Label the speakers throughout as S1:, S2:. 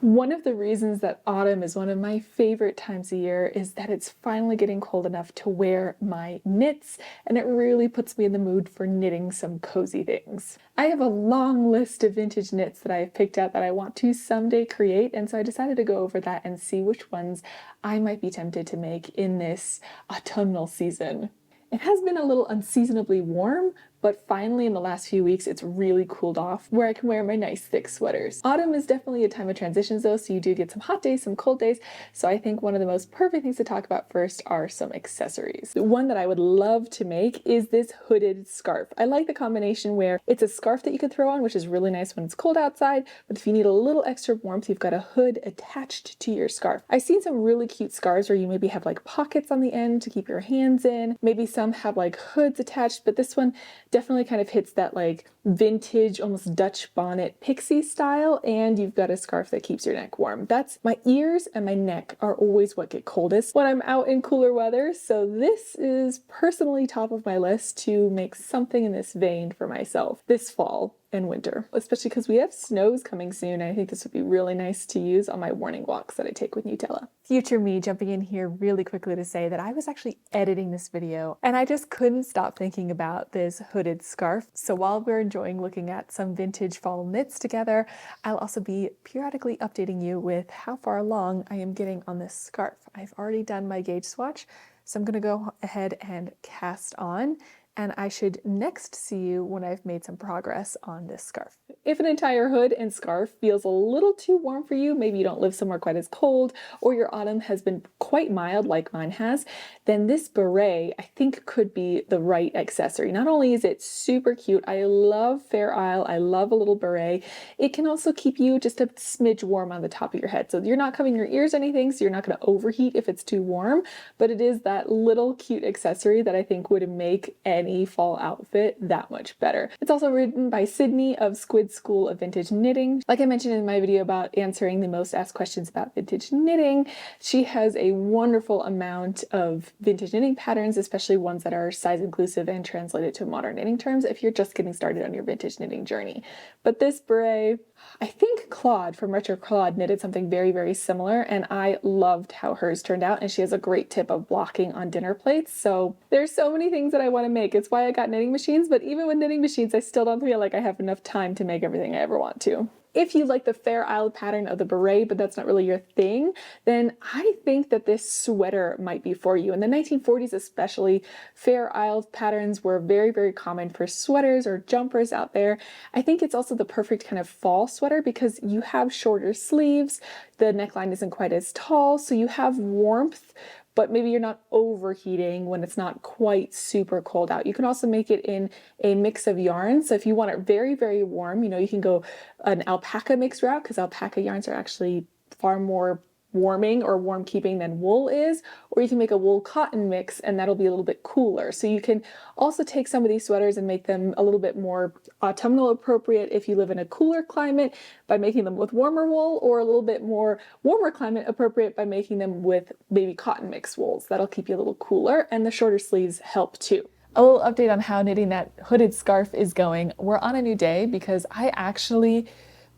S1: One of the reasons that autumn is one of my favorite times of year is that it's finally getting cold enough to wear my knits, and it really puts me in the mood for knitting some cozy things. I have a long list of vintage knits that I have picked out that I want to someday create, and so I decided to go over that and see which ones I might be tempted to make in this autumnal season. It has been a little unseasonably warm, but finally in the last few weeks it's really cooled off where I can wear my nice thick sweaters. Autumn is definitely a time of transitions though, so you do get some hot days, some cold days, so I think one of the most perfect things to talk about first are some accessories. The one that I would love to make is this hooded scarf. I like the combination where it's a scarf that you could throw on, which is really nice when it's cold outside, but if you need a little extra warmth, you've got a hood attached to your scarf. I've seen some really cute scarves where you maybe have like pockets on the end to keep your hands in, maybe some have like hoods attached, but this one definitely kind of hits that like vintage, almost Dutch bonnet pixie style, and you've got a scarf that keeps your neck warm. That's my ears and my neck are always what get coldest when I'm out in cooler weather, so this is personally top of my list to make something in this vein for myself this fall and winter, especially because we have snows coming soon. I think this would be really nice to use on my morning walks that I take with Nutella. Future me jumping in here really quickly to say that I was actually editing this video and I just couldn't stop thinking about this hooded scarf. So while we're enjoying looking at some vintage fall knits together, I'll also be periodically updating you with how far along I am getting on this scarf. I've already done my gauge swatch, so I'm gonna go ahead and cast on, and I should next see you when I've made some progress on this scarf. If an entire hood and scarf feels a little too warm for you, maybe you don't live somewhere quite as cold, or your autumn has been quite mild like mine has, then this beret I think could be the right accessory. Not only is it super cute, I love Fair Isle, I love a little beret, it can also keep you just a smidge warm on the top of your head. So you're not covering your ears or anything, so you're not going to overheat if it's too warm, but it is that little cute accessory that I think would make any fall outfit that much better. It's also written by Sydney of Squid School of Vintage Knitting. Like I mentioned in my video about answering the most asked questions about vintage knitting, she has a wonderful amount of vintage knitting patterns, especially ones that are size inclusive and translated to modern knitting terms if you're just getting started on your vintage knitting journey. But this beret, I think Claude from Retro Claude knitted something very, very similar, and I loved how hers turned out, and she has a great tip of blocking on dinner plates. So there's so many things that I want to make. It's why I got knitting machines, but even with knitting machines, I still don't feel like I have enough time to make everything I ever want to. If you like the Fair Isle pattern of the beret, but that's not really your thing, then I think that this sweater might be for you. In the 1940s especially, Fair Isle patterns were very, very common for sweaters or jumpers out there. I think it's also the perfect kind of fall sweater because you have shorter sleeves, the neckline isn't quite as tall, so you have warmth, but maybe you're not overheating when it's not quite super cold out. You can also make it in a mix of yarns. So if you want it very, very warm, you can go an alpaca mix route because alpaca yarns are actually far more warming or warm keeping than wool is, or you can make a wool cotton mix and that'll be a little bit cooler. So you can also take some of these sweaters and make them a little bit more autumnal appropriate if you live in a cooler climate by making them with warmer wool, or a little bit more warmer climate appropriate by making them with maybe cotton mix wools. That'll keep you a little cooler, and the shorter sleeves help too. A little update on how knitting that hooded scarf is going. We're on a new day because I actually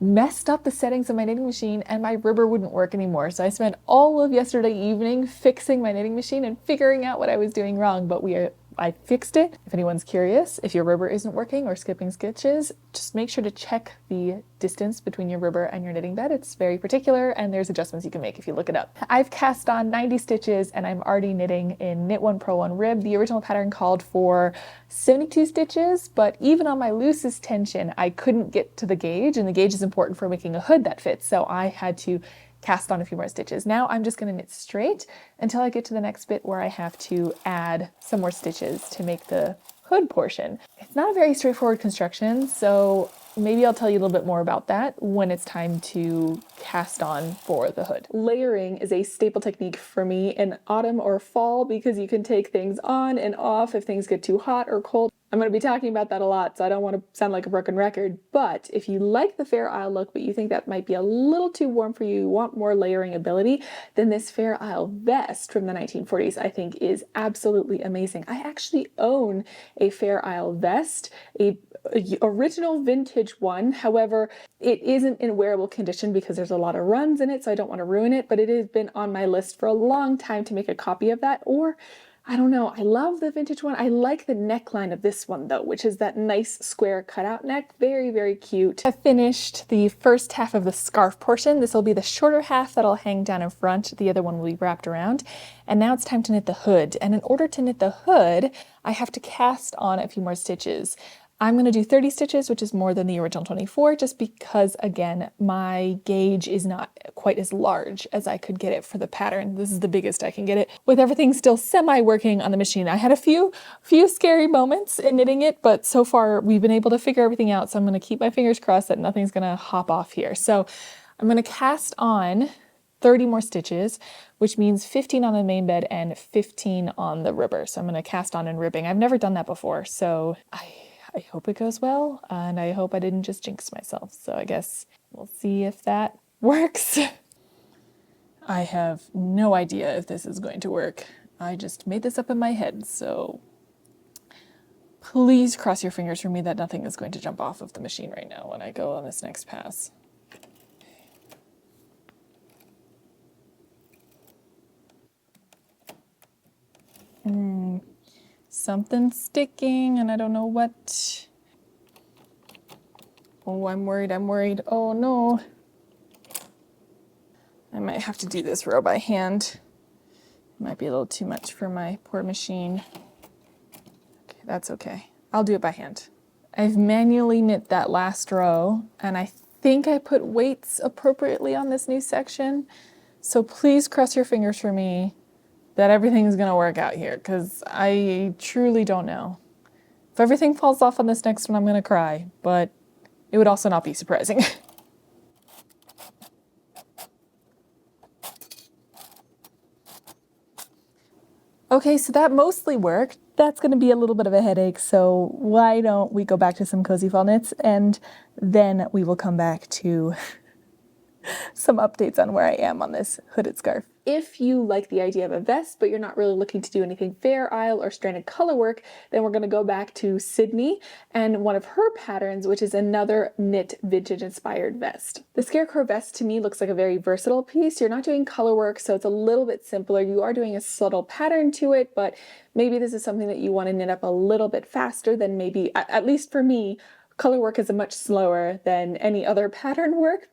S1: messed up the settings of my knitting machine and my ribber wouldn't work anymore. So I spent all of yesterday evening fixing my knitting machine and figuring out what I was doing wrong, but I fixed it. If anyone's curious, if your ribber isn't working or skipping stitches, just make sure to check the distance between your ribber and your knitting bed. It's very particular and there's adjustments you can make if you look it up. I've cast on 90 stitches and I'm already knitting in Knit 1 Pro 1 Rib. The original pattern called for 72 stitches, but even on my loosest tension, I couldn't get to the gauge, and the gauge is important for making a hood that fits, so I had to cast on a few more stitches. Now I'm just going to knit straight until I get to the next bit where I have to add some more stitches to make the hood portion. It's not a very straightforward construction, so maybe I'll tell you a little bit more about that when it's time to cast on for the hood. Layering is a staple technique for me in autumn or fall because you can take things on and off if things get too hot or cold. I'm going to be talking about that a lot, so I don't want to sound like a broken record, but if you like the Fair Isle look, but you think that might be a little too warm for you, you want more layering ability, then this Fair Isle vest from the 1940s I think is absolutely amazing. I actually own a Fair Isle vest, a original vintage one. However, it isn't in wearable condition because there's a lot of runs in it, so I don't want to ruin it, but it has been on my list for a long time to make a copy of that. Or I don't know, I love the vintage one. I like the neckline of this one though, which is that nice square cutout neck. Very, very cute. I finished the first half of the scarf portion. This will be the shorter half that'll hang down in front. The other one will be wrapped around. And now it's time to knit the hood. And in order to knit the hood, I have to cast on a few more stitches. I'm going to do 30 stitches, which is more than the original 24, just because, again, my gauge is not quite as large as I could get it for the pattern. This is the biggest I can get it, with everything still semi-working on the machine. I had a few scary moments in knitting it, but so far we've been able to figure everything out, so I'm going to keep my fingers crossed that nothing's going to hop off here. So I'm going to cast on 30 more stitches, which means 15 on the main bed and 15 on the ribber. So I'm going to cast on and ribbing. I've never done that before, so I hope it goes well, and I hope I didn't just jinx myself. So I guess we'll see if that works. I have no idea if this is going to work. I just made this up in my head, so please cross your fingers for me that nothing is going to jump off of the machine right now when I go on this next pass. Something's sticking and I don't know what. Oh, I'm worried. Oh no. I might have to do this row by hand. It might be a little too much for my poor machine. Okay, that's okay. I'll do it by hand. I've manually knit that last row, and I think I put weights appropriately on this new section. So please cross your fingers for me that everything's gonna work out here, because I truly don't know. If everything falls off on this next one, I'm gonna cry, but it would also not be surprising. Okay, so that mostly worked. That's gonna be a little bit of a headache, so why don't we go back to some cozy fall knits, and then we will come back to some updates on where I am on this hooded scarf. If you like the idea of a vest, but you're not really looking to do anything fair isle or stranded color work, then we're going to go back to Sydney and one of her patterns, which is another knit vintage inspired vest. The Scarecrow vest to me looks like a very versatile piece. You're not doing color work, so it's a little bit simpler. You are doing a subtle pattern to it, but maybe this is something that you want to knit up a little bit faster than maybe, at least for me, color work is much slower than any other pattern work,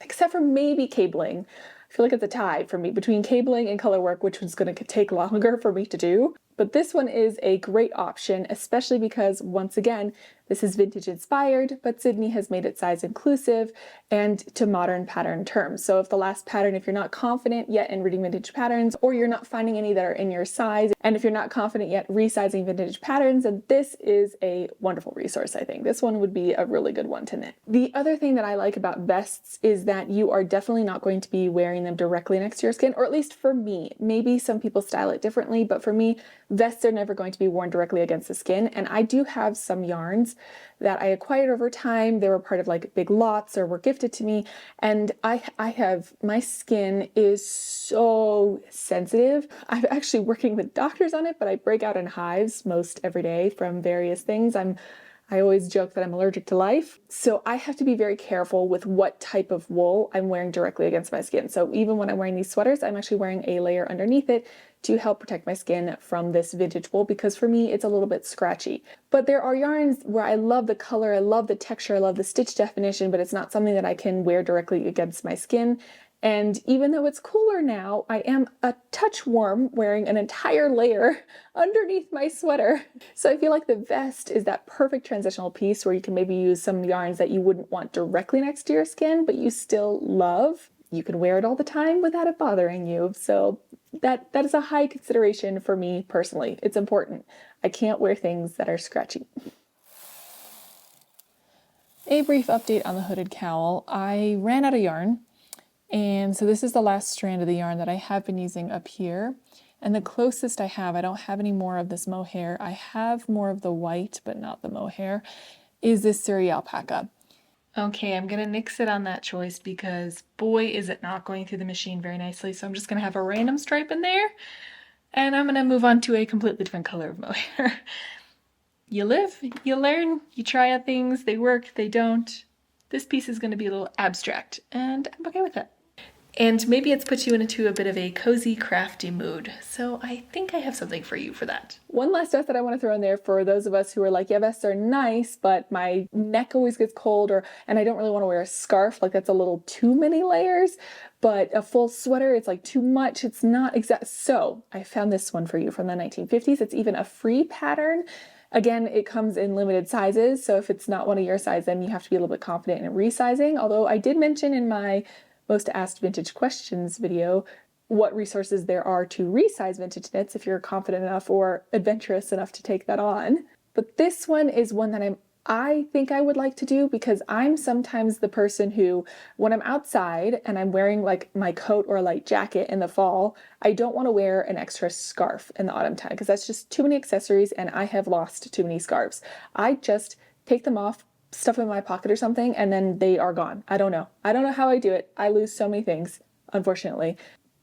S1: except for maybe cabling. I feel like it's a tie for me between cabling and color work, which was going to take longer for me to do. But this one is a great option, especially because, once again, this is vintage inspired, but Sydney has made it size inclusive and to modern pattern terms. So if the last pattern, if you're not confident yet in reading vintage patterns, or you're not finding any that are in your size, and if you're not confident yet resizing vintage patterns, then this is a wonderful resource, I think. This one would be a really good one to knit. The other thing that I like about vests is that you are definitely not going to be wearing them directly next to your skin, or at least for me. Maybe some people style it differently, but for me, vests are never going to be worn directly against the skin. And I do have some yarns that I acquired over time. They were part of like big lots or were gifted to me. And my skin is so sensitive. I'm actually working with doctors on it, but I break out in hives most every day from various things. I always joke that I'm allergic to life. So I have to be very careful with what type of wool I'm wearing directly against my skin. So even when I'm wearing these sweaters, I'm actually wearing a layer underneath it to help protect my skin from this vintage wool, because for me, it's a little bit scratchy. But there are yarns where I love the color, I love the texture, I love the stitch definition, but it's not something that I can wear directly against my skin. And even though it's cooler now, I am a touch warm wearing an entire layer underneath my sweater. So I feel like the vest is that perfect transitional piece where you can maybe use some yarns that you wouldn't want directly next to your skin, but you still love. You can wear it all the time without it bothering you. So that is a high consideration for me personally. It's important. I can't wear things that are scratchy. A brief update on the hooded cowl. I ran out of yarn. And so this is the last strand of the yarn that I have been using up here. And the closest I don't have any more of this mohair. I have more of the white, but not the mohair, is this Surrey alpaca. Okay, I'm gonna nix it on that choice because boy, is it not going through the machine very nicely. So I'm just gonna have a random stripe in there, and I'm gonna move on to a completely different color of mohair. you live, you learn, you try out things, they work, they don't. This piece is going to be a little abstract, and I'm okay with that. And maybe it's put you into a bit of a cozy, crafty mood. So I think I have something for you for that. One last stuff that I want to throw in there for those of us who are like, yeah, vests are nice, but my neck always gets cold, and I don't really want to wear a scarf. Like, that's a little too many layers. But a full sweater, it's like too much. It's not exact. So I found this one for you from the 1950s. It's even a free pattern. Again, it comes in limited sizes. So if it's not one of your size, then you have to be a little bit confident in resizing. Although I did mention in my most asked vintage questions video what resources there are to resize vintage knits if you're confident enough or adventurous enough to take that on. But this one is one that I think I would like to do, because I'm sometimes the person who, when I'm outside and I'm wearing like my coat or a light jacket in the fall, I don't want to wear an extra scarf in the autumn time because that's just too many accessories and I have lost too many scarves. I just take them off, stuff them in my pocket or something, and then they are gone. I don't know how I do it. I lose so many things, unfortunately.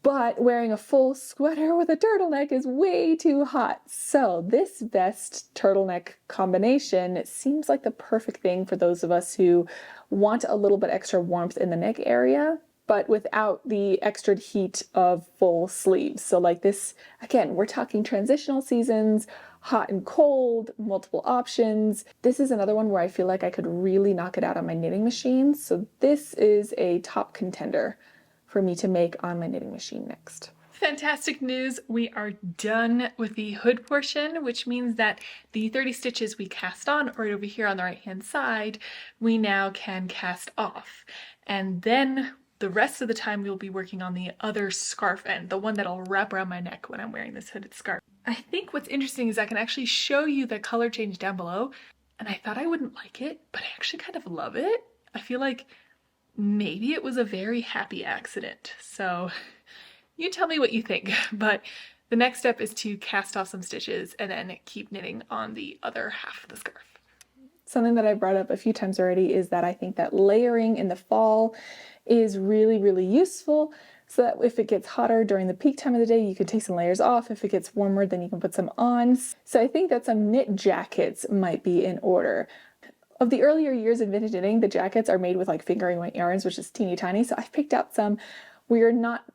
S1: But wearing a full sweater with a turtleneck is way too hot. So this vest turtleneck combination seems like the perfect thing for those of us who want a little bit extra warmth in the neck area, but without the extra heat of full sleeves. So like this, again, we're talking transitional seasons, hot and cold, multiple options. This is another one where I feel like I could really knock it out on my knitting machine. So this is a top contender for me to make on my knitting machine next. Fantastic news! We are done with the hood portion, which means that the 30 stitches we cast on right over here on the right hand side, we now can cast off. And then the rest of the time we'll be working on the other scarf end, the one that'll wrap around my neck when I'm wearing this hooded scarf. I think what's interesting is I can actually show you the color change down below, and I thought I wouldn't like it, but I actually kind of love it. I feel like maybe it was a very happy accident. So you tell me what you think, but the next step is to cast off some stitches and then keep knitting on the other half of the scarf. Something that I brought up a few times already is that I think that layering in the fall is really, really useful, so that if it gets hotter during the peak time of the day, you can take some layers off. If it gets warmer, then you can put some on. So I think that some knit jackets might be in order. Of the earlier years in vintage knitting, the jackets are made with like fingering weight yarns, which is teeny tiny. So I've picked out some where you're not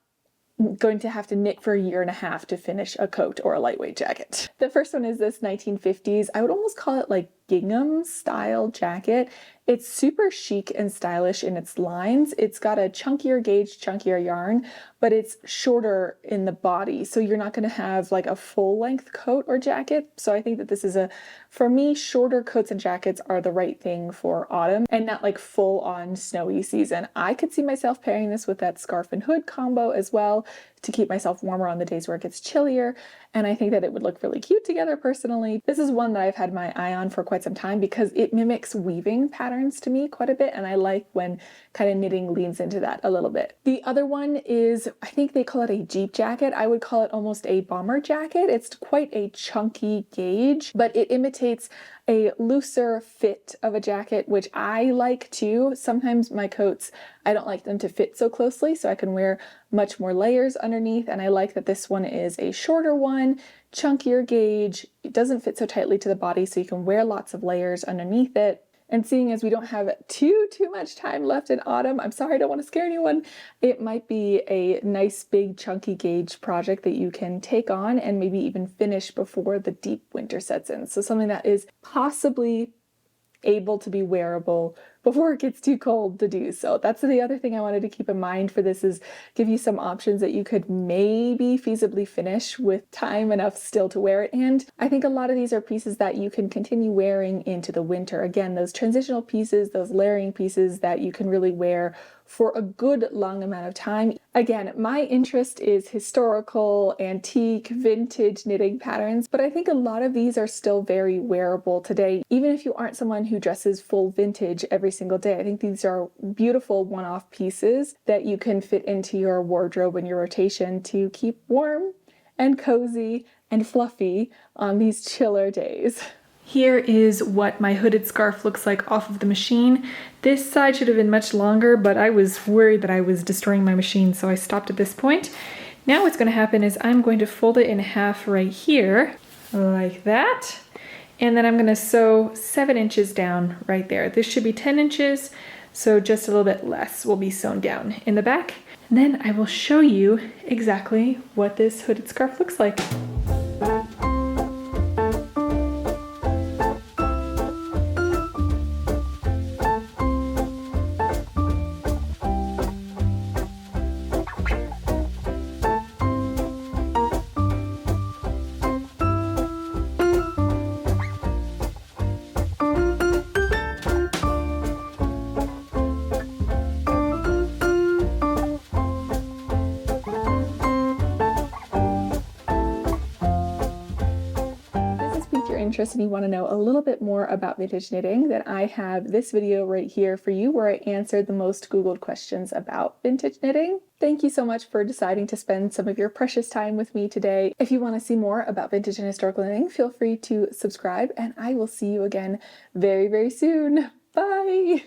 S1: going to have to knit for a year and a half to finish a coat or a lightweight jacket. The first one is this 1950s, I would almost call it like gingham style jacket. It's super chic and stylish in its lines. It's got a chunkier gauge, chunkier yarn, but it's shorter in the body. So you're not going to have like a full length coat or jacket. So I think that this is for me, shorter coats and jackets are the right thing for autumn and not like full on snowy season. I could see myself pairing this with that scarf and hood combo as well to keep myself warmer on the days where it gets chillier. And I think that it would look really cute together personally. This is one that I've had my eye on for quite some time because it mimics weaving patterns to me quite a bit, and I like when kind of knitting leans into that a little bit. The other one is, I think they call it a Jeep jacket. I would call it almost a bomber jacket. It's quite a chunky gauge, but it imitates a looser fit of a jacket, which I like too. Sometimes my coats, I don't like them to fit so closely, so I can wear much more layers underneath, and I like that this one is a shorter one, chunkier gauge. It doesn't fit so tightly to the body, so you can wear lots of layers underneath it. And seeing as we don't have too much time left in autumn, I'm sorry, I don't want to scare anyone, it might be a nice big chunky gauge project that you can take on and maybe even finish before the deep winter sets in. So something that is possibly able to be wearable before it gets too cold to do so. That's the other thing I wanted to keep in mind for this, is give you some options that you could maybe feasibly finish with time enough still to wear it. And I think a lot of these are pieces that you can continue wearing into the winter. Again, those transitional pieces, those layering pieces that you can really wear for a good long amount of time. Again, my interest is historical, antique, vintage knitting patterns, but I think a lot of these are still very wearable today. Even if you aren't someone who dresses full vintage every single day, I think these are beautiful one-off pieces that you can fit into your wardrobe and your rotation to keep warm and cozy and fluffy on these chiller days. Here is what my hooded scarf looks like off of the machine. This side should have been much longer, but I was worried that I was destroying my machine, so I stopped at this point. Now what's going to happen is I'm going to fold it in half right here, like that. And then I'm going to sew 7 inches down right there. This should be 10 inches, so just a little bit less will be sewn down in the back. And then I will show you exactly what this hooded scarf looks like. Interest and you want to know a little bit more about vintage knitting, then I have this video right here for you where I answered the most Googled questions about vintage knitting. Thank you so much for deciding to spend some of your precious time with me today. If you want to see more about vintage and historical knitting, feel free to subscribe, and I will see you again very, very soon. Bye!